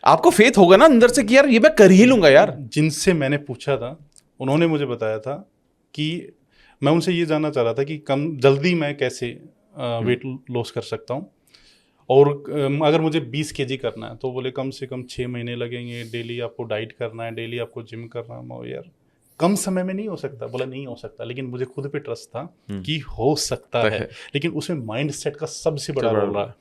आपको फेथ होगा ना अंदर से कि यार ये मैं कर ही लूंगा यार। जिनसे मैंने पूछा था उन्होंने मुझे बताया था कि मैं उनसे ये जानना चाह रहा था कि कम जल्दी मैं कैसे वेट लॉस कर सकता हूँ, और अगर मुझे 20 kg करना है तो बोले कम से कम 6 महीने लगेंगे, डेली आपको डाइट करना है, डेली आपको जिम करना है। मैं यार कम समय में नहीं हो सकता, बोला नहीं हो सकता, लेकिन मुझे खुद पे ट्रस्ट था कि हो सकता है। लेकिन उसमें माइंड सेट का सबसे बड़ा रोल रहा।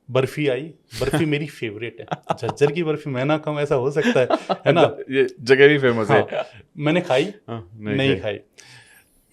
बर्फी आई, बर्फी मेरी फेवरेट है, झज्जर की बर्फी मैं ना खाऊं ऐसा हो सकता है ना? ये जगह भी फेमस है। मैंने खाई नहीं खाई।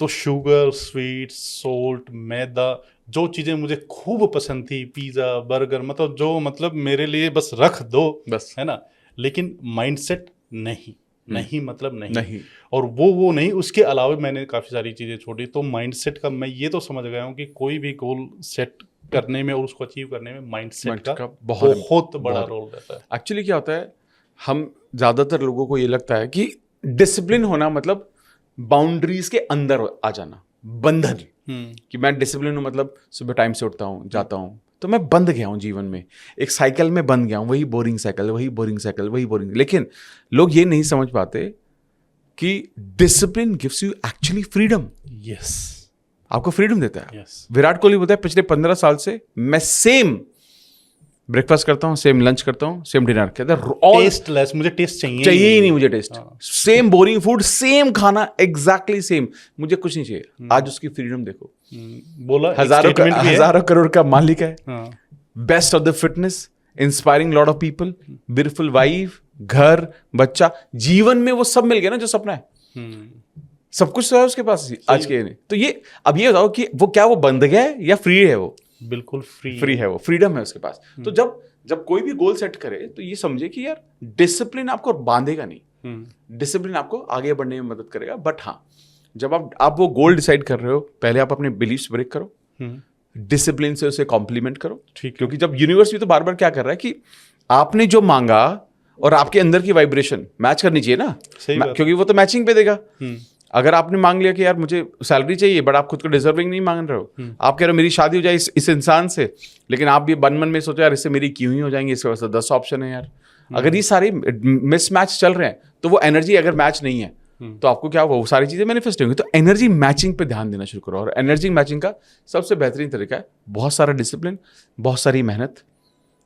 तो शुगर, स्वीट, सोल्ट, मैदा, जो चीजें मुझे खूब पसंद थी, पिज्जा, बर्गर, मतलब जो मतलब मेरे लिए बस रख दो बस, है ना, लेकिन माइंडसेट नहीं मतलब नहीं। और वो नहीं, उसके अलावा मैंने काफी सारी चीजें छोड़ी। तो माइंडसेट का मैं ये तो समझ गया हूँ कि कोई भी गोल सेट करने में और उसको अचीव करने में माइंडसेट का बहुत बड़ा रोल रहता है। एक्चुअली क्या होता है, हम ज्यादातर लोगों को ये लगता है कि डिसिप्लिन होना मतलब बाउंड्रीज के अंदर आ जाना, बंधन, कि मैं डिसिप्लिन हूं मतलब सुबह टाइम से उठता हूं, जाता हूं, तो मैं बंध गया हूं जीवन में, एक साइकिल में बंध गया हूं, वही बोरिंग साइकिल। लेकिन लोग ये नहीं समझ पाते कि discipline gives you actually freedom. Yes, आपको फ्रीडम देता है। yes. विराट कोहली बोलता है पिछले 15 साल से मैं सेम ब्रेकफास्ट करता हूं, सेम लंच करता हूं, सेम डिनर, कहता है टेस्टलेस, मुझे टेस्ट चाहिए ही नहीं, मुझे taste, same boring food, same खाना, एग्जैक्टली सेम, मुझे कुछ नहीं चाहिए। आज उसकी फ्रीडम देखो, बोला हजारों करोड़ का मालिक है, best of the fitness, inspiring lot of people, beautiful wife, घर, बच्चा, जीवन में वो सब मिल गया ना जो सपना है। सब कुछ तो है उसके पास आज के। तो ये अब ये बताओ कि वो क्या वो बंध गया है या फ्री है? वो बिल्कुल फ्री है, वो फ्रीडम है उसके पास। तो जब कोई भी गोल सेट करे तो ये समझे कि यार डिसिप्लिन आपको बांधेगा नहीं, डिसिप्लिन आपको आगे बढ़ने में मदद करेगा। बट हाँ, जब आप वो गोल डिसाइड कर रहे हो, पहले आप अपने बिलीफ्स ब्रेक करो, डिसिप्लिन से उसे कॉम्प्लीमेंट करो। ठीक, क्योंकि जब यूनिवर्स भी तो बार बार क्या कर रहा है कि आपने जो मांगा और आपके अंदर की वाइब्रेशन मैच करनी चाहिए ना, क्योंकि वो तो मैचिंग पे देगा। अगर आपने मांग लिया कि यार मुझे सैलरी चाहिए, बट आप खुद को डिजर्विंग नहीं मांग रहे हो, आप कह रहे हो मेरी शादी हो जाए इस इंसान से, लेकिन आप भी मन में सोचो यार इससे मेरी क्यों ही हो जाएंगी, इसके वजह से 10 ऑप्शन है यार। अगर ये सारे मिसमैच चल रहे हैं तो वो एनर्जी अगर मैच नहीं है तो आपको क्या वो सारी चीजें मैनिफेस्ट होंगी। तो एनर्जी मैचिंग पे ध्यान देना शुरू करो, और एनर्जी मैचिंग का सबसे बेहतरीन तरीका है बहुत सारा डिसिप्लिन, बहुत सारी मेहनत।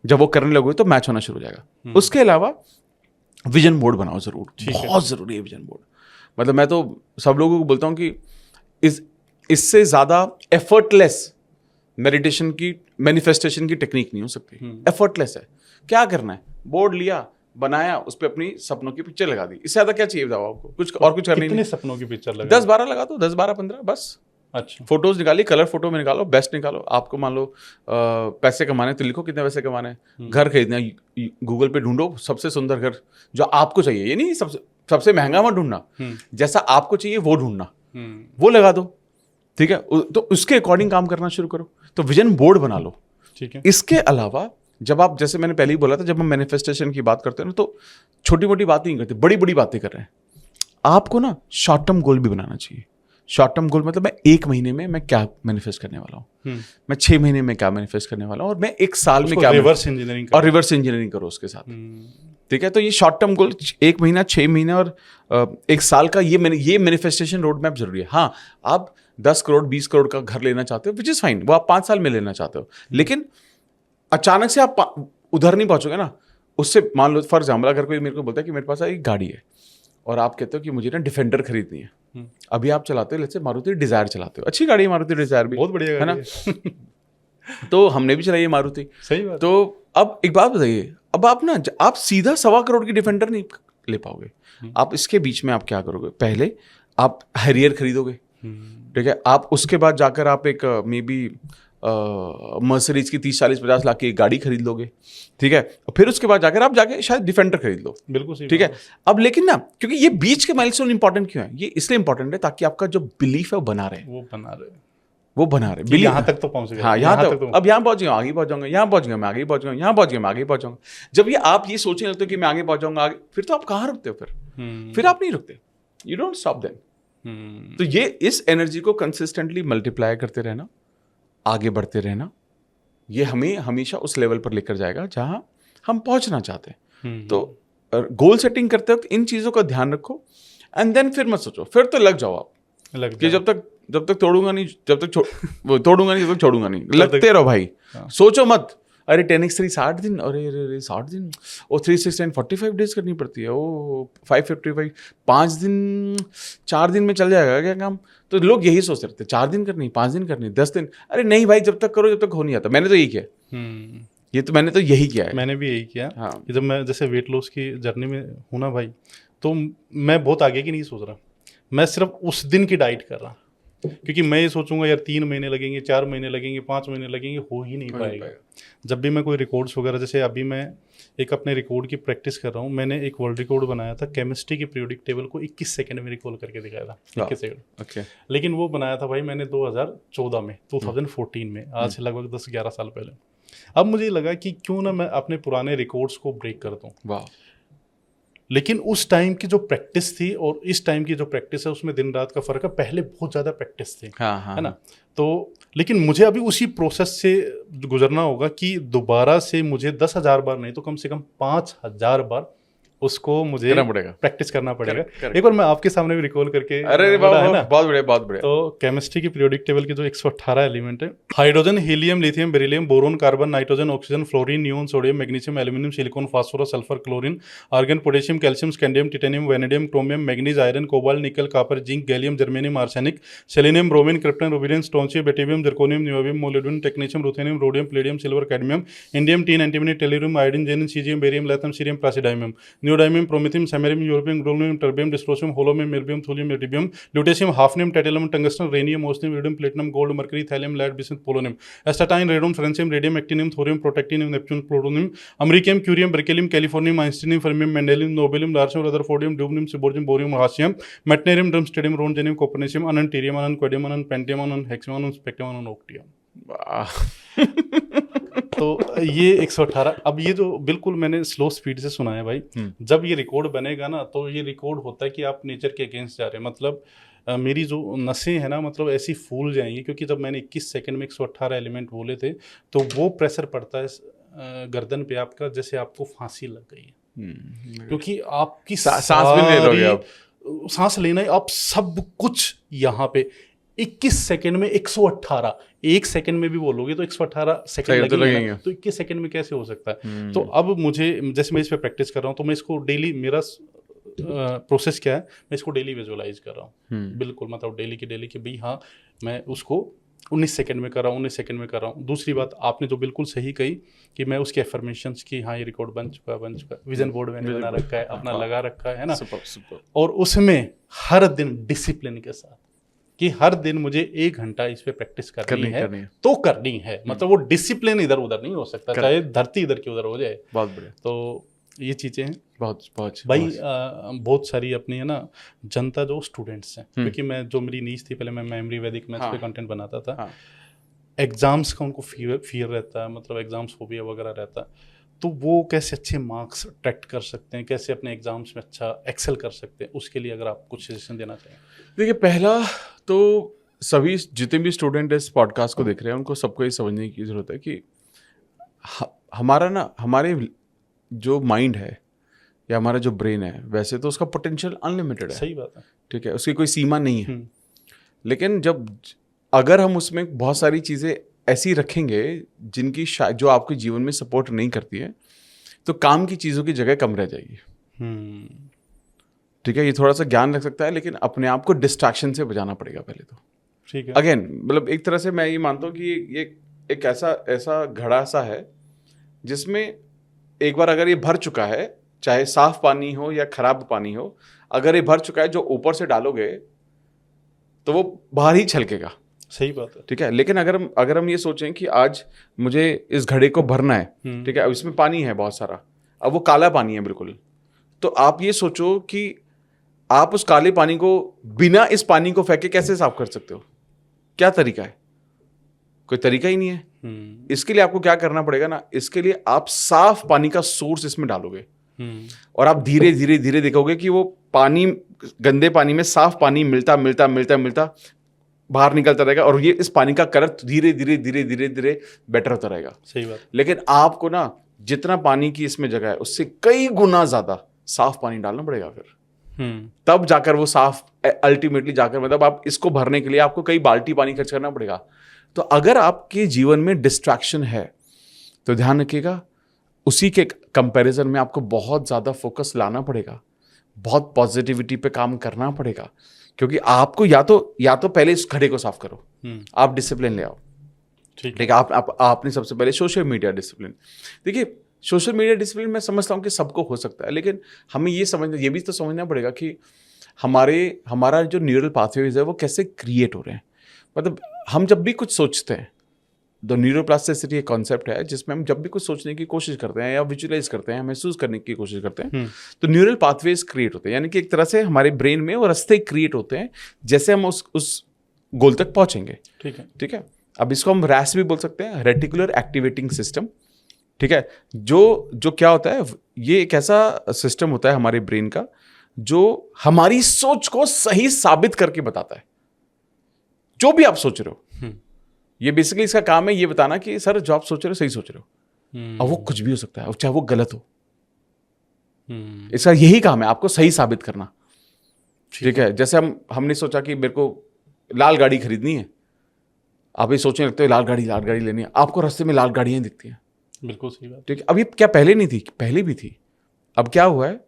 जब वो करने लगोगे तो मैच होना शुरू हो जाएगा। उसके अलावा विजन बोर्ड बनाओ जरूर, बहुत जरूरी है विजन बोर्ड। मतलब मैं तो सब लोगों को बोलता हूँ कि इससे ज़्यादा एफर्टलेस मेडिटेशन की मैनिफेस्टेशन की टेक्निक नहीं हो सकती। एफर्टलेस है, क्या करना है, बोर्ड लिया, बनाया, उस पर अपनी सपनों की पिक्चर लगा दी, इससे ज़्यादा क्या चाहिए बताओ आपको? कुछ और कुछ करनी नहीं। सपनों की पिक्चर लगा 10-12 लगा दो, 10-12-15 बस। अच्छा, फोटोज निकाली, कलर फोटो में निकालो, बेस्ट निकालो। आपको मान लो पैसे कमाने तो लिखो कितने पैसे कमाने, घर खरीदना, गूगल पे ढूंढो सबसे सुंदर घर जो आपको चाहिए। ये नहीं सबसे महंगा मत ढूंढना, जैसा आपको चाहिए वो ढूंढना, वो लगा दो, ठीक है? तो उसके अकॉर्डिंग काम करना शुरू करो। तो विजन बोर्ड बना लो, ठीक है? इसके अलावा जब आप, जैसे मैंने पहले ही बोला था, जब हम मैनिफेस्टेशन की बात करते हैं ना तो छोटी मोटी बात नहीं करते, बड़ी बड़ी बातें कर रहे हैं। आपको ना शॉर्ट टर्म गोल भी बनाना चाहिए। शॉर्ट टर्म गोल मतलब मैं 1 महीने में मैं क्या मैनिफेस्ट करने वाला हूँ, मैं 6 महीने में क्या मैनिफेस्ट करने वाला हूँ, और मैं 1 साल में क्या, रिवर्स इंजीनियरिंग करो उसके साथ, ठीक है? तो ये शॉर्ट टर्म गोल 1 महीना, 6 महीने और 1 साल का, ये मैनिफेस्टेशन रोड मैप जरूरी है। हाँ, आप 10 करोड़ 20 करोड़ का घर लेना चाहते हो, विच इज फाइन, वो आप 5 साल में लेना चाहते हो, लेकिन अचानक से आप उधर नहीं पहुंचोगे ना। उससे मान लो फॉर एग्जाम्पल, अगर कोई मेरे को बोलता है कि मेरे पास एक गाड़ी है और आप कहते हो कि मुझे ना डिफेंडर खरीदनी है, अभी आप चलाते हो, जैसे मारुति डिजायर चलाते हो, अच्छी गाड़ी है मारुति डिजायर भी, बहुत बढ़िया गाड़ी है ना? तो हमने भी चलाई है मारुति, सही बात। तो अब एक बात बताइए, अब आप ना आप सीधा 1.25 करोड़ की डिफेंडर नहीं ले पाओगे। आप इसके बीच में आप क्या करोगे, पहले आप हैरियर खरीदोगे, ठीक है? आप उसके बाद जाकर आप एक मे बी मर्सिडीज की 30-40-50 लाख की एक गाड़ी खरीद लोगे, ठीक है? फिर उसके बाद जाकर आप जाके शायद डिफेंडर खरीद लो, बिल्कुल सही, ठीक है? अब लेकिन ना, क्योंकि ये बीच के माइलस्टोन इंपॉर्टेंट क्यों है? ये इसलिए इंपॉर्टेंट है ताकि आपका जो बिलीफ है वो बना रहे, बिलीफ यहाँ तक तो पहुंच गए। हाँ, यहाँ तक तो, अब यहाँ पहुंच गया, आगे पहुंच जाऊंगा, यहाँ पहुंच गया, मैं आगे पहुंच गया, यहाँ पहुंच गया, मैं आगे पहुंच जाऊंगा। जब ये आप ये सोचने लगते हो कि मैं आगे पहुंच जाऊंगा, फिर तो आप कहाँ रुकते हो? फिर आप नहीं रुकते, यू डोंट स्टॉप देन। तो ये इस एनर्जी को कंसिस्टेंटली मल्टीप्लाई करते रहना, आगे बढ़ते रहना, ये हमें हमेशा उस लेवल पर लेकर जाएगा जहां हम पहुंचना चाहते हैं। तो गोल सेटिंग करते वक्त इन चीज़ों का ध्यान रखो एंड देन फिर मत सोचो, फिर तो लग जाओ आप कि जब तक तोड़ूंगा नहीं, जब तक तोड़ूंगा नहीं, जब तक छोड़ूंगा नहीं, लगते रहो भाई। सोचो मत अरे 10x3 60 दिन, अरे 60 दिन, ओ 369 45 डेज करनी पड़ती है, ओ 555 5 दिन 4 दिन में चल जाएगा क्या काम? तो लोग यही सोचते रहते, 4 दिन करनी, 5 दिन करनी, 10 दिन, अरे नहीं भाई, जब तक करो जब तक हो नहीं आता। मैंने तो यही किया, मैंने तो यही किया है। मैंने भी यही किया। हाँ। कि जब मैं जैसे वेट लॉस की जर्नी में हूँ ना भाई, तो मैं बहुत आगे की नहीं सोच रहा, मैं सिर्फ उस दिन की डाइट कर रहा, क्योंकि मैं ये सोचूंगा यार 3 महीने लगेंगे, 4 महीने लगेंगे, 5 महीने लगेंगे, हो ही नहीं पाएगा। जब भी मैं कोई रिकॉर्ड्स वगैरह, जैसे अभी मैं एक अपने रिकॉर्ड की प्रैक्टिस कर रहा हूँ, मैंने एक वर्ल्ड रिकॉर्ड बनाया था, केमिस्ट्री की पीरियोडिक टेबल को 21 सेकंड में रिकॉल करके दिखाया था, 21 सेकंड। ओके। लेकिन वो बनाया था भाई मैंने 2014 में, 2014 में, आज से लगभग 10-11 साल पहले। अब मुझे लगा कि क्यों ना मैं अपने पुराने रिकॉर्ड्स को ब्रेक कर दूं। वाह। लेकिन उस टाइम की जो प्रैक्टिस थी और इस टाइम की जो प्रैक्टिस है उसमें दिन रात का फर्क है। पहले बहुत ज़्यादा प्रैक्टिस थी, हाँ, है ना? तो लेकिन मुझे अभी उसी प्रोसेस से गुजरना होगा कि दोबारा से मुझे 10,000 बार नहीं तो कम से कम 5,000 बार उसको मुझे प्रैक्टिस करना पड़ेगा। एक बार मैं आपके सामने भी रिकॉल करके, अरे है ना, बहुत बढ़िया, बहुत बढ़िया। तो केमिस्ट्री की पीरियोडिक टेबल के जो 118 एलिमेंट है, hydrogen, helium, lithium, beryllium, boron, carbon, nitrogen, oxygen, fluorine, neon, sodium, magnesium, aluminium, silicon, phosphorus, sulphur, chlorine, argon, potassium, calcium, scandium, titanium, vanadium, chromium, manganese, iron, cobalt, nickel, copper, zinc, gallium, germanium, arsenic, selenium, bromine, krypton, rubidium, strontium, बेटियम, zirconium, niobium, molybdenum, technetium, ruthenium, rhodium, palladium, silver, cadmium, indium, tin, antimony, tellurium, iodine, xenon, caesium, barium, lanthanum, cerium, praseodymium, neodymium, promethium, samarium, europium, gadolinium, terbium, डिस्ट्रोसियम, होलोमियम, erbium, thulium, ytterbium, lutetium, hafnium, tantalum, tungsten, rhenium, osmium, iridium, platinum, gold, mercury, thallium, lead, bismuth, polonium, astatine, radon, francium, radium, actinium, thorium, protactinium, neptunium, plutonium, americium, curium, berkelium, californium, einsteinium, fermium, mendelevium, nobelium, lawrencium, rutherfordium, dubnium, seaborgium, bohrium, hassium, meitnerium, darmstadtium, roentgenium, copernicium, ununtrium, ununquadium, ununpentium, ununhexium, ununseptium, ununoctium. तो ये 118। अब ये जो बिल्कुल मैंने slow speed से सुना है भाई, जब ये रिकॉर्ड बनेगा ना तो ये रिकॉर्ड होता है कि आप नेचर के अगेंस्ट जा रहे हैं। मतलब मेरी जो नसें हैं ना, मतलब ऐसी फूल जाएंगी, क्योंकि जब मैंने 21 सेकंड में 118 एलिमेंट बोले थे तो वो प्रेशर पड़ता है गर्दन पे आपका, जैसे आपको फांसी लग गई है। क्योंकि आपकी सांस भी नहीं लोगे आप, सांस लेना है, आप सब कुछ यहाँ पे 21 सेकंड में 118, 1 सेकंड में भी बोलोगे तो 118 सेकंड लगेंगे, तो 21 सेकंड में कैसे हो सकता है? तो अब मुझे, जैसे मैं इस पे प्रैक्टिस कर रहा हूँ, तो मैं इसको डेली, मेरा प्रोसेस क्या है, मैं इसको डेली विजुअलाइज कर रहा हूँ। बिल्कुल, मतलब डेली की भाई हाँ मैं उसको 19 सेकंड में कर रहा हूँ, 19 सेकंड में कर रहा हूँ। दूसरी बात आपने जो बिल्कुल सही कही कि मैं उसके एफर्मेशंस की, हाँ ये रिकॉर्ड बन चुका है, विजन बोर्ड मैंने बना रखा है, अपना लगा रखा है ना। सुपर। और उसमें हर दिन डिसिप्लिन के साथ कि हर दिन मुझे 1 घंटा इस पे प्रैक्टिस करनी है तो करनी है। मतलब वो डिसिप्लिन इधर उधर नहीं हो सकता, चाहे धरती इधर की उधर हो जाए। बहुत बढ़िया। तो ये चीज़ें हैं बहुत भाई। बहुत सारी अपनी है ना जनता, जो स्टूडेंट्स हैं, क्योंकि मैं, जो मेरी नीच थी पहले, मैं मेमोरी वैदिक मैथ्स पे कंटेंट बनाता था। एग्जाम्स का उनको फियर रहता है, मतलब एग्जाम्स फोबिया वगैरह रहता है। तो वो कैसे अच्छे मार्क्स अट्रैक्ट कर सकते हैं, कैसे अपने एग्जाम्स में अच्छा एक्सेल कर सकते हैं, उसके लिए अगर आप कुछ सजेशन देना चाहें। देखिए, पहला तो सभी जितने भी स्टूडेंट इस पॉडकास्ट को देख रहे हैं उनको सबको ये समझने की ज़रूरत है कि हमारे जो माइंड है या हमारा जो ब्रेन है, वैसे तो उसका पोटेंशियल अनलिमिटेड है। सही बात है, ठीक है, उसकी कोई सीमा नहीं है। लेकिन अगर हम उसमें बहुत सारी चीज़ें ऐसी रखेंगे जिनकी जो आपके जीवन में सपोर्ट नहीं करती है, तो काम की चीज़ों की जगह कम रह जाएगी। ठीक है, ये थोड़ा सा ज्ञान रख सकता है, लेकिन अपने आप को डिस्ट्रैक्शन से बचाना पड़ेगा पहले तो। ठीक है। अगेन, मतलब एक तरह से मैं ये मानता हूँ कि ये एक ऐसा घड़ा सा है जिसमें एक बार अगर ये भर चुका है, चाहे साफ पानी हो या खराब पानी हो, अगर ये भर चुका है, जो ऊपर से डालोगे तो वो बाहर ही छलकेगा। सही बात है। ठीक है, लेकिन अगर हम ये सोचें कि आज मुझे इस घड़े को भरना है, ठीक है, अब इसमें पानी है बहुत सारा, अब वो काला पानी है बिल्कुल, तो आप ये सोचो कि आप उस काले पानी को बिना इस पानी को फेंके कैसे साफ कर सकते हो? क्या तरीका है? कोई तरीका ही नहीं है। इसके लिए आपको क्या करना पड़ेगा ना, इसके लिए आप साफ पानी का सोर्स इसमें डालोगे और आप धीरे धीरे देखोगे कि वो पानी, गंदे पानी में साफ पानी मिलता बाहर निकलता रहेगा, और ये इस पानी का कलर धीरे धीरे बेटर होता रहेगा। सही बात। लेकिन आपको ना जितना पानी की इसमें जगह है उससे कई गुना ज्यादा साफ पानी डालना पड़ेगा फिर, तब जाकर वो साफ अल्टीमेटली जाकर, मतलब आप इसको भरने के लिए आपको कई बाल्टी पानी खर्च करना पड़ेगा। तो अगर आपके जीवन में डिस्ट्रैक्शन है तो ध्यान रखिएगा, उसी के कंपैरिजन में आपको बहुत ज़्यादा फोकस लाना पड़ेगा, बहुत पॉजिटिविटी पे काम करना पड़ेगा, क्योंकि आपको या तो पहले इस घड़े को साफ करो, आप डिसिप्लिन ले आओ, ठीक है। आपने सबसे पहले सोशल मीडिया डिसिप्लिन, देखिए सोशल मीडिया डिसिप्लिन मैं समझता हूँ कि सबको हो सकता है, लेकिन हमें ये भी तो समझना पड़ेगा कि हमारा जो न्यूरल पाथवेज है वो कैसे क्रिएट हो रहे हैं। मतलब हम जब भी कुछ सोचते हैं, द न्यूरोप्लास्टिसिटी एक कॉन्सेप्ट है जिसमें हम जब भी कुछ सोचने की कोशिश करते हैं या विजुअलाइज करते हैं, महसूस करने की कोशिश करते हैं, तो न्यूरल पाथवेज क्रिएट होते हैं, यानी कि एक तरह से हमारे ब्रेन में वो रास्ते क्रिएट होते हैं जैसे हम उस गोल तक पहुंचेंगे। ठीक है। अब इसको हम रैस भी बोल सकते हैं, रेटिकुलर एक्टिवेटिंग सिस्टम। ठीक है। जो क्या होता है, ये एक ऐसा सिस्टम होता है हमारे ब्रेन का जो हमारी सोच को सही साबित करके बताता है। जो भी आप सोच रहे हो, ये बेसिकली इसका काम है ये बताना कि सर जो आप सोच रहे हो सही सोच रहे हो। अब वो कुछ भी हो सकता है, चाहे वो गलत हो, इसका यही काम है, आपको सही साबित करना। ठीक है। जैसे हमने सोचा कि मेरे को लाल गाड़ी खरीदनी है, आप ये सोचने लगते हो लाल गाड़ी लेनी है, आपको रास्ते में लाल गाड़ियां दिखती हैं। बिल्कुल सही बात। ठीक है। अब ये क्या पहले नहीं थी? पहले भी थी। अब क्या हुआ है,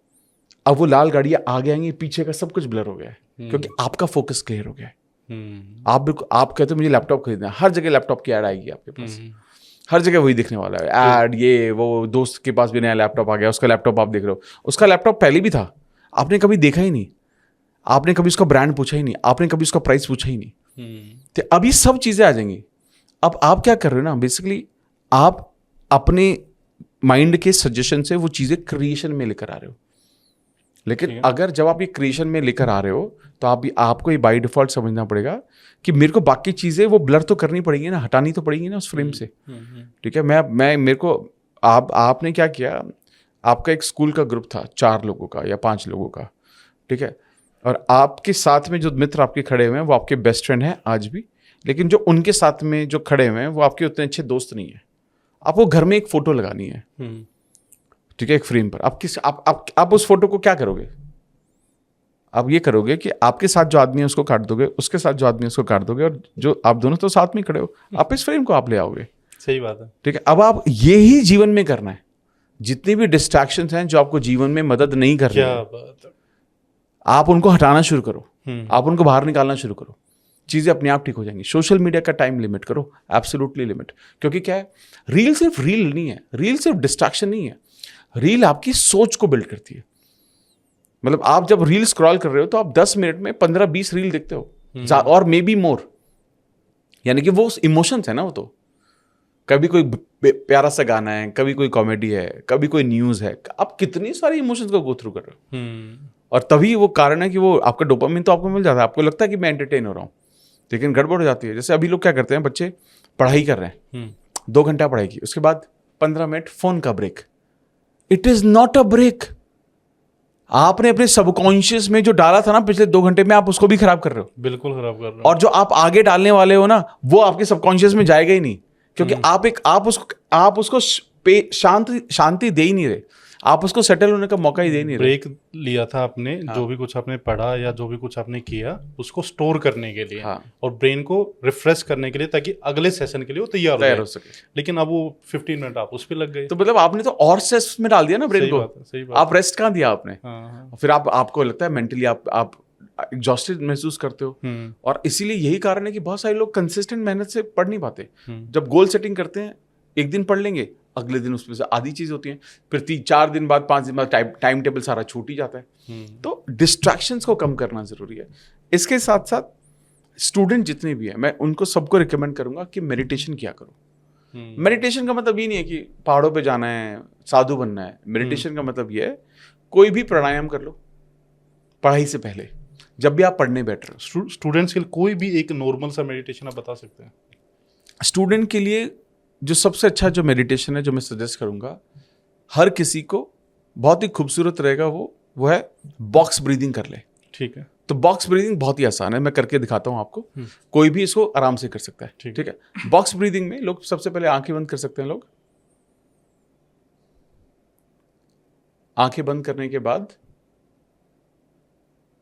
अब वो लाल गाड़ियां आगे आएंगी, पीछे का सब कुछ ब्लर हो गया है, क्योंकि आपका फोकस क्लियर हो गया है। आप कहते हो मुझे लैपटॉप खरीदना है, हर जगह लैपटॉप की ऐड आएगी आपके पास, हर जगह वही दिखने वाला है ऐड, ये वो दोस्त के पास भी नया लैपटॉप आ गया, उसका लैपटॉप आप देख रहे हो, उसका लैपटॉप पहले भी था, आपने कभी देखा ही नहीं, आपने कभी उसका ब्रांड पूछा ही नहीं, आपने कभी उसका प्राइस पूछा ही नहीं। तो अभी सब चीजें आ जाएंगी। अब आप क्या कर रहे हो ना, बेसिकली आप अपने माइंड के सजेशन से वो चीजें क्रिएशन में लेकर आ रहे हो। लेकिन अगर जब आप ये क्रिएशन में लेकर आ रहे हो तो आपको ये बाय डिफॉल्ट समझना पड़ेगा कि मेरे को बाकी चीजें वो ब्लर तो करनी पड़ेंगी ना, हटानी तो पड़ेगी ना उस फ्रेम से। ठीक है। मैं मेरे को आपने क्या किया, आपका एक स्कूल का ग्रुप था 4 लोगों का या 5 लोगों का। ठीक है। और आपके साथ में जो मित्र आपके खड़े हुए हैं वो आपके बेस्ट फ्रेंड हैं आज भी, लेकिन जो उनके साथ में जो खड़े हुए हैं वो आपके उतने अच्छे दोस्त नहीं है। आपको घर में एक फोटो लगानी है, ठीक है, एक फ्रेम पर। आप उस फोटो को क्या करोगे? आप ये करोगे कि आपके साथ जो आदमी है उसको काट दोगे, उसके साथ जो आदमी है उसको काट दोगे, और जो आप दोनों तो साथ में खड़े हो, आप इस फ्रेम को आप ले आओगे। सही बात है। ठीक है। अब आप ये ही जीवन में करना है। जितनी भी डिस्ट्रैक्शंस हैं जो आपको जीवन में मदद नहीं कर रही है, आप उनको हटाना शुरू करो, आप उनको बाहर निकालना शुरू करो, चीजें अपने आप ठीक हो जाएंगी। सोशल मीडिया का टाइम लिमिट करो, एब्सोल्युटली लिमिट। क्योंकि क्या है, रील सिर्फ रील नहीं है, रील सिर्फ डिस्ट्रैक्शन नहीं है, रील आपकी सोच को बिल्ड करती है। मतलब आप जब रील स्क्रॉल कर रहे हो तो आप 10 मिनट में 15-20 रील देखते हो, और मे बी मोर, यानी कि वो इमोशंस है ना, वो तो कभी कोई प्यारा सा गाना है, कभी कोई कॉमेडी है, कभी कोई न्यूज है, आप कितनी सारी इमोशंस को गो थ्रू कर रहे हो। और तभी वो कारण है कि वो आपका डोपामिन तो आपको मिल जाता है, आपको लगता है कि मैं एंटरटेन हो रहा हूँ, लेकिन गड़बड़ हो जाती है। जैसे अभी लोग क्या करते हैं, बच्चे पढ़ाई कर रहे हैं, 2 घंटा पढ़ाई की, उसके बाद 15 मिनट फोन का break. It is not a break. आपने अपने सबकॉन्शियस में जो डाला था ना पिछले 2 घंटे में, आप उसको भी खराब कर रहे हो। बिल्कुल खराब कर रहे हो। और जो आप आगे डालने वाले हो ना, वो आपके सबकॉन्शियस में जाएगा ही नहीं, क्योंकि आप उसको शांति दे ही नहीं रहे, आप उसको सेटल होने का मौका ही दे नहीं रहे। ब्रेक लिया था आपने, जो भी कुछ आपने पढ़ा या जो भी कुछ आपने किया उसको स्टोर करने के लिए, और ब्रेन को रिफ्रेश करने के लिए, ताकि अगले सेशन के लिए वो तैयार हो सके। लेकिन अब वो 15 मिनट आप उस पर लग गए, तो मतलब आपने तो और स्ट्रेस में डाल दिया ना ब्रेन को। सही बात। आप रेस्ट कहाँ दिया आपने? फिर आपको लगता है मेंटली आप एग्जॉस्टेड महसूस करते हो। और इसीलिए यही कारण है कि बहुत सारे लोग कंसिस्टेंट मेहनत से पढ़ नहीं पाते। जब गोल सेटिंग करते हैं, एक दिन पढ़ लेंगे, अगले दिन उसमें से आधी चीज होती है, फिर 4 दिन बाद 5 दिन बाद टाइम टेबल सारा छूट ही जाता है। तो डिस्ट्रैक्शंस को कम करना जरूरी है। इसके साथ साथ स्टूडेंट जितने भी हैं, मैं उनको सबको रिकमेंड करूंगा कि मेडिटेशन किया करो। मेडिटेशन का मतलब ये नहीं है कि पहाड़ों पे जाना है, साधु बनना है। मेडिटेशन का मतलब ये है, कोई भी प्राणायाम कर लो पढ़ाई से पहले, जब भी आप पढ़ने बैठ रहे हो। स्टूडेंट्स के लिए कोई भी एक नॉर्मल सा मेडिटेशन आप बता सकते हैं? स्टूडेंट के लिए जो सबसे अच्छा जो मेडिटेशन है जो मैं सजेस्ट करूंगा, हर किसी को बहुत ही खूबसूरत रहेगा, वो है बॉक्स ब्रीदिंग कर ले। ठीक है। तो बॉक्स ब्रीदिंग बहुत ही आसान है, मैं करके दिखाता हूं आपको, कोई भी इसको आराम से कर सकता है। ठीक है। बॉक्स ब्रीदिंग में लोग सबसे पहले आंखें बंद कर सकते हैं लोग, आंखें बंद करने के बाद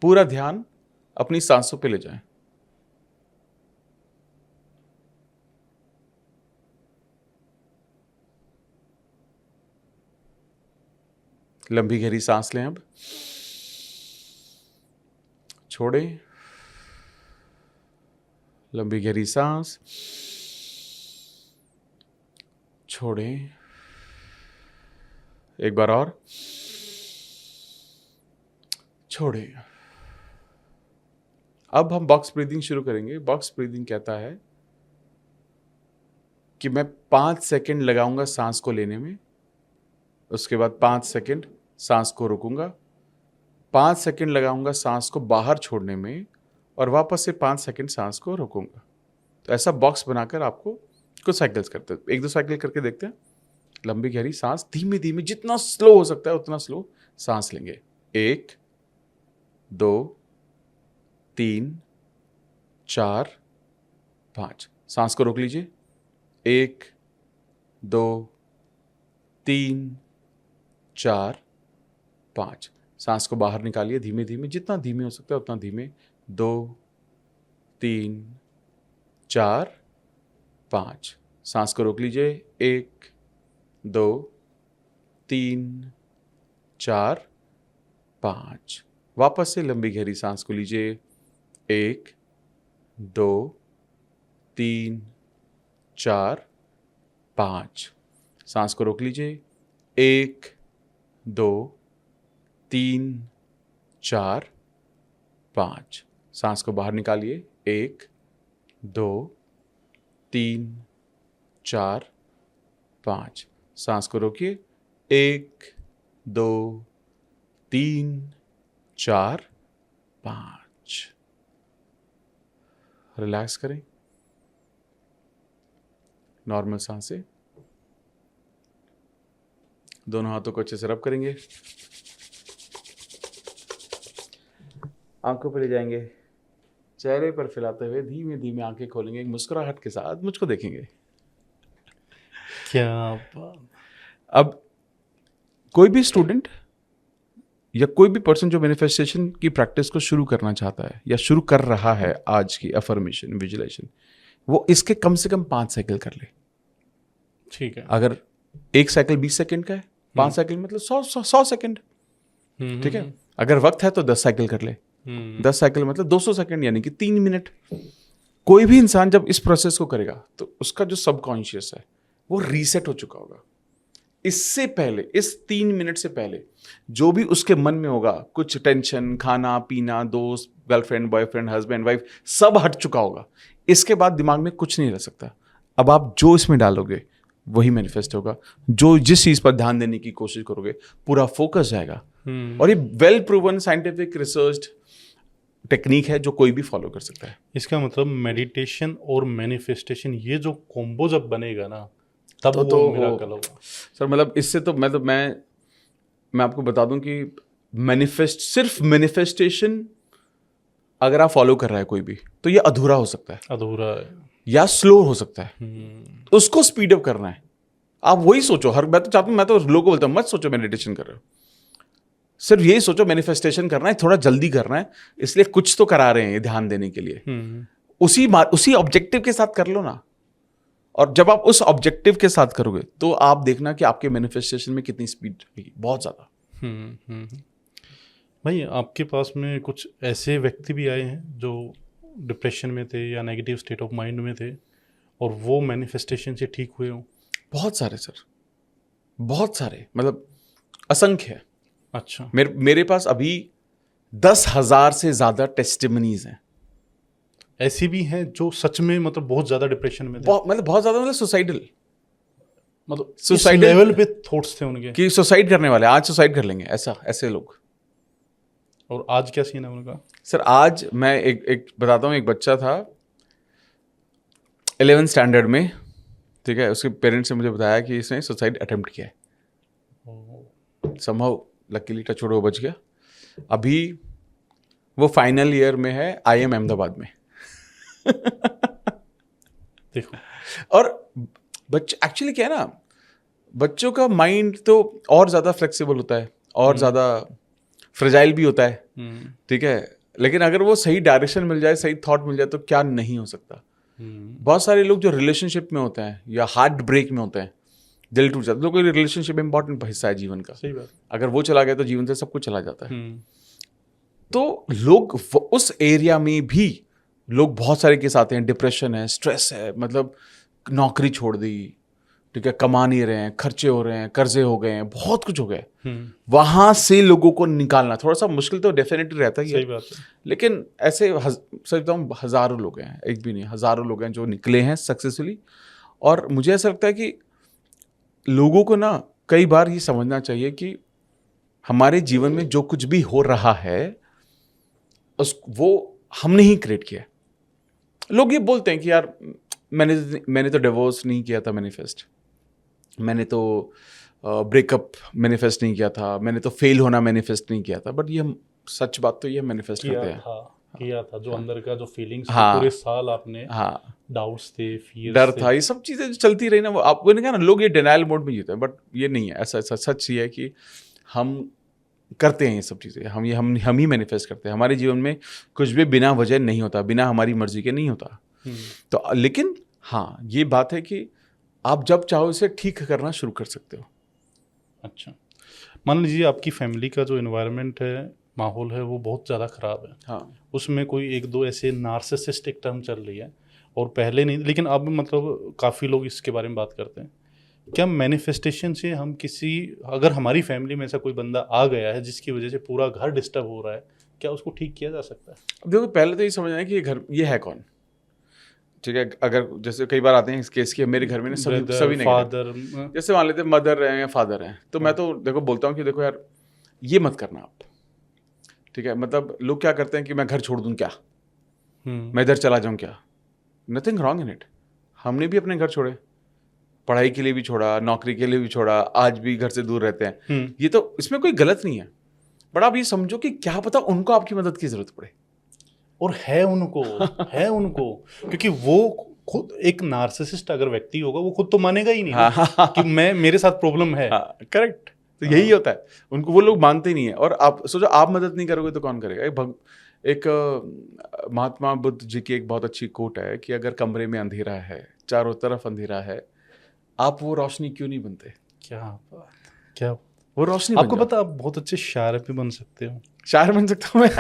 पूरा ध्यान अपनी सांसों पे ले जाएं। लंबी गहरी सांस लें। अब छोड़ें। लंबी गहरी सांस, छोड़ें। एक बार और, छोड़ें। अब हम बॉक्स ब्रीदिंग शुरू करेंगे। बॉक्स ब्रीदिंग कहता है कि मैं 5 सेकंड लगाऊंगा सांस को लेने में, उसके बाद 5 सेकंड सांस को रोकूंगा, 5 सेकंड लगाऊंगा सांस को बाहर छोड़ने में, और वापस से 5 सेकंड सांस को रोकूंगा। तो ऐसा बॉक्स बनाकर आपको कुछ साइकिल्स करते हैं। 1-2 साइकिल करके देखते हैं। लंबी गहरी सांस, धीमे धीमे, जितना स्लो हो सकता है उतना स्लो सांस लेंगे। 1, 2, 3, 4, 5। सांस को रोक लीजिए। 1, 2, 3, 4, 5। सांस को बाहर निकालिए धीमे धीमे, जितना धीमे हो सकता है उतना धीमे। 2, 3, 4, 5। सांस को रोक लीजिए। 1, 2, 3, 4, 5। वापस से लंबी गहरी सांस को लीजिए। 1, 2, 3, 4, 5। सांस को रोक लीजिए। 1, 2, 3, 4, 5। सांस को बाहर निकालिए। 1, 2, 3, 4, 5। सांस को रोकिए। 1, 2, 3, 4, 5। रिलैक्स करें। नॉर्मल सांसें। दोनों हाथों को अच्छे से रब करेंगे। आंखों पर ले जाएंगे। चेहरे पर फैलाते हुए धीमे धीमे आंखें खोलेंगे। एक मुस्कुराहट के साथ मुझको देखेंगे। क्या बात। अब कोई भी स्टूडेंट या कोई भी पर्सन जो मैनिफेस्टेशन की प्रैक्टिस को शुरू करना चाहता है या शुरू कर रहा है आज की अफर्मेशन विजुअलाइजेशन, वो इसके कम से कम 5 साइकिल कर ले। ठीक है। अगर एक साइकिल 20 सेकंड का है, 5 साइकिल मतलब 100 सेकंड। ठीक है। अगर वक्त है तो 10 साइकिल कर ले। 10 साइकिल मतलब 200 सेकंड, यानी कि 3 मिनट। कोई भी इंसान जब इस प्रोसेस को करेगा तो उसका जो सबकॉन्शियस है वो रीसेट हो चुका होगा। इससे पहले, इस 3 मिनट से पहले जो भी उसके मन में होगा, कुछ टेंशन, खाना पीना, दोस्त, गर्लफ्रेंड, बॉयफ्रेंड, हस्बैंड, वाइफ, सब हट चुका होगा। इसके बाद दिमाग में कुछ नहीं रह सकता। अब आप जो इसमें डालोगे वही मैनिफेस्ट होगा। जो जिस चीज पर ध्यान देने की कोशिश करोगे पूरा फोकस जाएगा। और ये well proven scientific research technique है जो कोई भी फॉलो कर सकता है। इसका मतलब मेडिटेशन और मैनिफेस्टेशन, ये जो कॉम्बो जब बनेगा ना, तब तो वो मिराकल होगा सर। मतलब इससे तो मैं आपको बता दूं कि सिर्फ मैनिफेस्टेशन अगर आप फॉलो कर रहा है कोई भी, तो ये अधूरा हो सकता है, अधूरा है या स्लो हो सकता है। उसको स्पीड अप करना है। आप वही सोचो। मैं तो चाहता हूं, मैं तो लोगों को बोलता हूं, मत सोचो मेडिटेशन कर रहे हो, सिर्फ यही सोचो मैनिफेस्टेशन करना है, थोड़ा जल्दी करना है, इसलिए कुछ तो करा रहे हैं ये ध्यान देने के लिए। उसी ऑब्जेक्टिव के साथ कर लो ना। और जब आप उस ऑब्जेक्टिव के साथ करोगे तो आप देखना कि आपके मैनिफेस्टेशन में कितनी स्पीड रहेगी, बहुत ज्यादा। भाई, आपके पास में कुछ ऐसे व्यक्ति भी आए हैं जो डिप्रेशन में थे या नेगेटिव स्टेट ऑफ माइंड में थे और वो मैनिफेस्टेशन से ठीक हुए हों? बहुत सारे सर, बहुत सारे, मतलब असंख्य है। अच्छा। मेरे पास अभी 10,000 से ज्यादा टेस्टिमनीज हैं। ऐसी भी हैं जो सच में मतलब बहुत ज्यादा डिप्रेशन में थे, बहुत ज्यादा, मतलब सुसाइडल, मतलब सुसाइडल लेवल पे थॉट्स थे उनके कि सुसाइड करने वाले, आज सुसाइड कर लेंगे, ऐसे लोग। और आज क्या सीन है उनका? सर आज मैं एक बताता हूँ। एक बच्चा था 11th स्टैंडर्ड में, ठीक है। उसके पेरेंट्स ने मुझे बताया कि इसने सुसाइड अटेम्प्ट किया है। समहाउ लकीली टचवुड वो बच गया। अभी वो फाइनल ईयर में है IIM अहमदाबाद में। देखो, और बच्चे एक्चुअली क्या है ना, बच्चों का माइंड तो और ज़्यादा फ्लेक्सिबल होता है और ज़्यादा फ्रेजाइल भी होता है, ठीक है। लेकिन अगर वो सही डायरेक्शन मिल जाए, सही थॉट मिल जाए तो क्या नहीं हो सकता। बहुत सारे लोग जो रिलेशनशिप में होते हैं या हार्ट ब्रेक में होते हैं, दिल टूट जाता है, तो रिलेशनशिप इंपॉर्टेंट हिस्सा है जीवन का। सही बात। अगर वो चला गया तो जीवन से सब कुछ चला जाता है। तो लोग उस एरिया में भी लोग बहुत सारे केस आते हैं, डिप्रेशन है, स्ट्रेस है, मतलब नौकरी छोड़ दी, ठीक है, कमा नहीं रहे हैं, खर्चे हो रहे हैं, कर्जे हो गए हैं, बहुत कुछ हो गया। वहां से लोगों को निकालना थोड़ा सा मुश्किल तो डेफिनेटली रहता ही है। सही बात है। लेकिन ऐसे हजारों लोग हैं, एक भी नहीं, हजारों लोग हैं जो निकले हैं सक्सेसफुली। और मुझे ऐसा लगता है कि लोगों को ना कई बार ये समझना चाहिए कि हमारे जीवन में जो कुछ भी हो रहा है वो हमने ही क्रिएट किया है। लोग ये बोलते हैं कि यार मैंने तो डिवोर्स नहीं किया था मैनिफेस्ट, मैंने तो ब्रेकअप मैनिफेस्ट नहीं किया था, मैंने तो फेल होना मैनिफेस्ट नहीं किया था। बट ये सच बात तो ये मैनिफेस्ट करते हैं किया था जो अंदर का जो फीलिंग्स पूरे साल आपने, डाउट्स थे, फियर, डर था, ये सब चीजें चलती रही ना। वो आपको नहीं कहा ना, लोग ये डिनायल मोड में जीते हैं, बट ये नहीं है ऐसा। सच ये है कि हम करते हैं ये सब चीज़ें, हम ही मैनिफेस्ट करते हैं। हमारे जीवन में कुछ भी बिना वजह नहीं होता, बिना हमारी मर्जी के नहीं होता। तो लेकिन हाँ, ये बात है कि आप जब चाहो इसे ठीक करना शुरू कर सकते हो। अच्छा, मान लीजिए आपकी फैमिली का जो एनवायरनमेंट है, माहौल है, वो बहुत ज़्यादा ख़राब है। हाँ, उसमें कोई एक दो ऐसे नार्सिसिस्टिक टर्म चल रही है, और पहले नहीं, लेकिन अब मतलब काफ़ी लोग इसके बारे में बात करते हैं। क्या मैनिफेस्टेशन से हम अगर हमारी फैमिली में ऐसा कोई बंदा आ गया है जिसकी वजह से पूरा घर डिस्टर्ब हो रहा है, क्या उसको ठीक किया जा सकता है? अब देखो, पहले तो ये समझना है कि ये है कौन, ठीक है। अगर जैसे कई बार आते हैं इस केस की, मेरे घर में सभी फादर, जैसे मान लेते हैं मदर हैं या फादर हैं, तो मैं तो देखो बोलता हूँ कि देखो यार, ये मत करना आप, ठीक है। मतलब लोग क्या करते हैं कि मैं घर छोड़ दूँ क्या, मैं इधर चला जाऊँ क्या, नथिंग रॉन्ग इन इट। हमने भी अपने घर छोड़े, पढ़ाई के लिए भी छोड़ा, नौकरी के लिए भी छोड़ा, आज भी घर से दूर रहते हैं। ये तो इसमें कोई गलत नहीं है, बट आप ये समझो कि क्या पता उनको आपकी मदद की जरूरत पड़े, और है उनको क्योंकि वो खुद एक नार्सिसिस्ट अगर व्यक्ति होगा, वो खुद तो मानेगा ही नहीं कि मेरे साथ प्रॉब्लम है। करेक्ट। तो यही होता है, उनको वो लोग मानते नहीं है। और आप सोचो, आप मदद नहीं करोगे तो कौन करेगा? एक महात्मा बुद्ध जी की एक बहुत अच्छी कोट है कि अगर कमरे में अंधेरा है, चारों तरफ अंधेरा है, आप वो रोशनी क्यों नहीं बनते? क्या वो रोशनी आपको पता, आप बहुत अच्छे शायर भी बन सकते हो। शायर बन सकता हूँ मैं?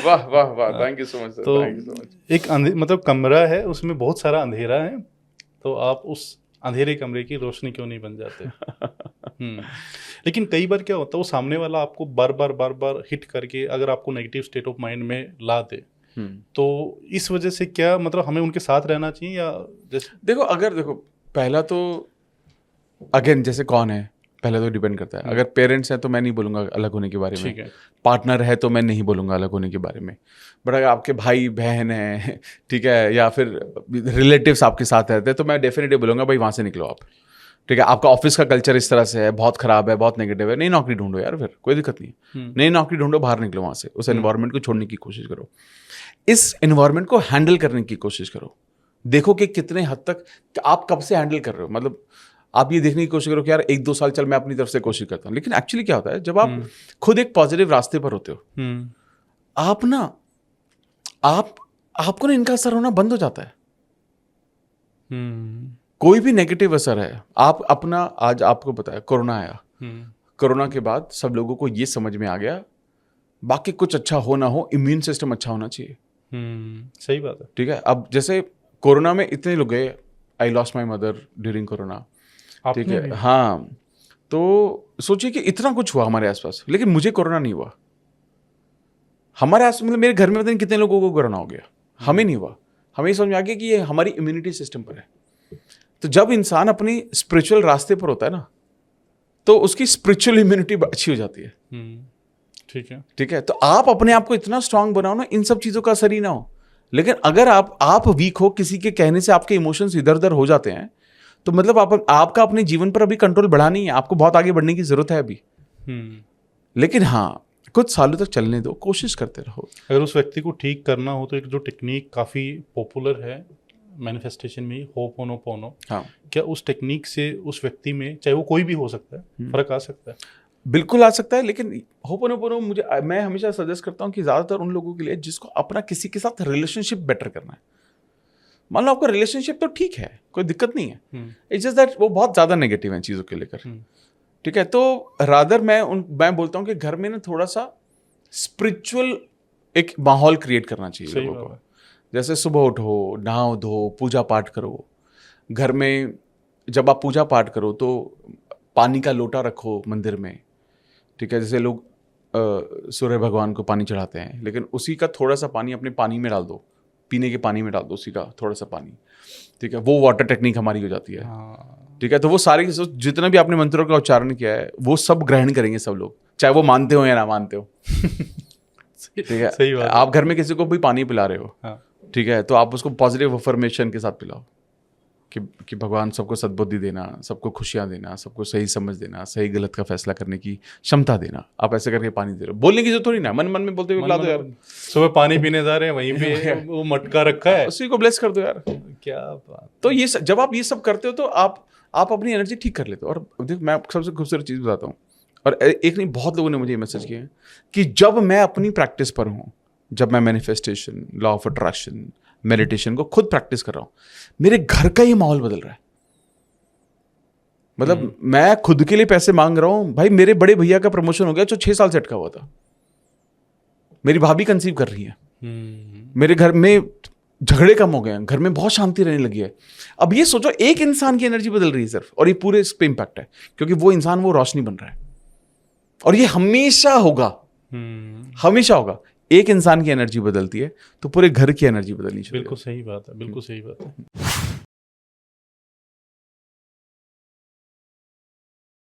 वाह वाह वाह, थैंक यू सो मच। तो एक मतलब कमरा है, उसमें बहुत सारा अंधेरा है, तो आप उस अंधेरे कमरे की रोशनी क्यों नहीं बन जाते? लेकिन कई बार क्या होता है, वो सामने वाला आपको बार बार हिट करके अगर आपको नेगेटिव स्टेट ऑफ माइंड में ला दे, तो इस वजह से क्या मतलब हमें उनके साथ रहना चाहिए? या जैसे देखो पहला तो अगेन जैसे कौन है, पहले तो डिपेंड करता है। अगर पेरेंट्स हैं तो मैं नहीं बोलूँगा अलग होने के बारे में, पार्टनर है तो मैं नहीं बोलूँगा अलग होने के बारे में। बट अगर आपके भाई बहन हैं, ठीक है, या फिर रिलेटिव्स आपके साथ रहते हैं, तो मैं डेफिनेटली बोलूँगा भाई वहाँ से निकलो आप, ठीक है। आपका ऑफिस का कल्चर इस तरह से है, बहुत खराब है, बहुत नेगेटिव है, नई नौकरी ढूंढो यार, फिर कोई दिक्कत नहीं है, नई नौकरी ढूंढो, बाहर निकलो वहाँ से, उस एनवायरनमेंट को छोड़ने की कोशिश करो, इस एनवायरनमेंट को हैंडल करने की कोशिश करो। देखो कि कितने हद तक आप कब से हैंडल कर रहे हो। मतलब आप ये देखने की कोशिश करो कि यार 1-2 साल चल मैं अपनी तरफ से कोशिश करता हूँ, लेकिन एक्चुअली क्या होता है, जब आप खुद एक पॉजिटिव रास्ते पर होते हो, आपको ना इनका असर होना बंद हो जाता है। कोई भी नेगेटिव असर है, आप अपना, आज आपको पता है कोरोना आया, कोरोना के बाद सब लोगों को ये समझ में आ गया, बाकी कुछ अच्छा हो ना हो, इम्यून सिस्टम अच्छा होना चाहिए। सही बात है, ठीक है। अब जैसे कोरोना में इतने लोग गए, I lost my mother during corona, ठीक है, हाँ। तो सोचिए कि इतना कुछ हुआ हमारे आसपास, लेकिन मुझे कोरोना नहीं हुआ। हमारे आसपास मतलब मेरे घर में पता नहीं कितने लोगों को कोरोना हो गया, हमें नहीं हुआ। हमें समझ में आ गया कि ये हमारी इम्यूनिटी सिस्टम पर है। तो जब इंसान अपनी स्पिरिचुअल रास्ते पर होता है ना, तो उसकी स्पिरिचुअल इम्यूनिटी अच्छी हो जाती है। ठीक है। तो आप अपने आप को इतना स्ट्रांग बनाओ ना, इन सब चीजों का असर ही ना हो। लेकिन अगर आप वीक हो, किसी के कहने से आपके इमोशंस इधर उधर हो जाते हैं, तो मतलब आपका अपने जीवन पर अभी कंट्रोल बढ़ा नहीं है, आपको बहुत आगे बढ़ने की जरूरत है अभी। लेकिन हाँ, कुछ सालों तक चलने दो, कोशिश करते रहो। अगर उस व्यक्ति को ठीक करना हो तो एक जो टेक्निक काफ़ी पॉपुलर है, मैनिफेस्टेशन में होपोनोपोनो, हाँ क्या उस टेक्निक से उस व्यक्ति में, चाहे वो कोई भी हो सकता है, फर्क आ सकता है? बिल्कुल आ सकता है, लेकिन होपोनोपोनो मैं हमेशा सजेस्ट करता हूँ कि ज़्यादातर उन लोगों के लिए जिसको अपना किसी के साथ रिलेशनशिप बेटर करना है। मान लो आपका रिलेशनशिप तो ठीक है, कोई दिक्कत नहीं है, इट्स जस्ट दैट वो बहुत ज़्यादा नेगेटिव है चीज़ों के लेकर, ठीक है। तो रादर मैं बोलता हूँ कि घर में ना थोड़ा सा स्पिरिचुअल एक माहौल क्रिएट करना चाहिए लोगों को। जैसे सुबह उठो, नहाओ धो, पूजा पाठ करो। घर में जब आप पूजा पाठ करो तो पानी का लोटा रखो मंदिर में, ठीक है। जैसे लोग सूर्य भगवान को पानी चढ़ाते हैं, लेकिन उसी का थोड़ा सा पानी अपने पानी में डाल दो, पीने के पानी में डाल दो उसी का थोड़ा सा पानी, ठीक है। वो वाटर टेक्निक हमारी हो जाती है, ठीक है। तो वो सारे जितना भी आपने मंत्रों का उच्चारण किया है वो सब ग्रहण करेंगे सब लोग, चाहे वो मानते हो या ना मानते हो, ठीक है। सही बात है। आप घर में किसी को भी पानी पिला रहे हो, ठीक है, तो आप उसको पॉजिटिव अफर्मेशन के साथ पिलाओ कि भगवान सबको सद्बुद्धि देना, सबको खुशियां देना, सबको सही समझ देना, सही गलत का फैसला करने की क्षमता देना। आप ऐसे करके पानी दे रहे हो, बोलने की जरूरत थोड़ी ना, मन मन में बोलते हुए पिला दो यार। सुबह पानी पीने जा रहे हैं, वहीं पे वो मटका रखा है, उसी को ब्लेस कर दो यार। क्या बात। तो ये जब आप ये सब करते हो तो आप अपनी एनर्जी ठीक कर लेते हो। और देख, मैं सबसे खूबसूरत चीज़ बताता हूँ, और एक नहीं बहुत लोगों ने मुझे ये मैसेज किया है कि जब मैं अपनी प्रैक्टिस पर हूँ, जब मैं manifestation, law of attraction, meditation को खुद प्रैक्टिस कर रहा हूँ, मेरे घर का ही माहौल बदल रहा है। मतलब मैं खुद के लिए पैसे मांग रहा हूँ, भाई मेरे बड़े भैया का प्रमोशन हो गया जो 6 साल से अटका हुआ था, मेरी भाभी कंसीव कर रही है, मेरे घर में झगड़े कम हो गए हैं, घर में बहुत शांति रहने लगी है। अब ये सोचो, एक इंसान की एनर्जी बदल रही है सिर्फ, और ये पूरे इस पे इम्पैक्ट है, क्योंकि वो इंसान वो रोशनी बन रहा है। और ये हमेशा होगा, हमेशा होगा। एक इंसान की एनर्जी बदलती है तो पूरे घर की एनर्जी बदलनी चाहिए। बिल्कुल सही बात है, बिल्कुल सही बात है।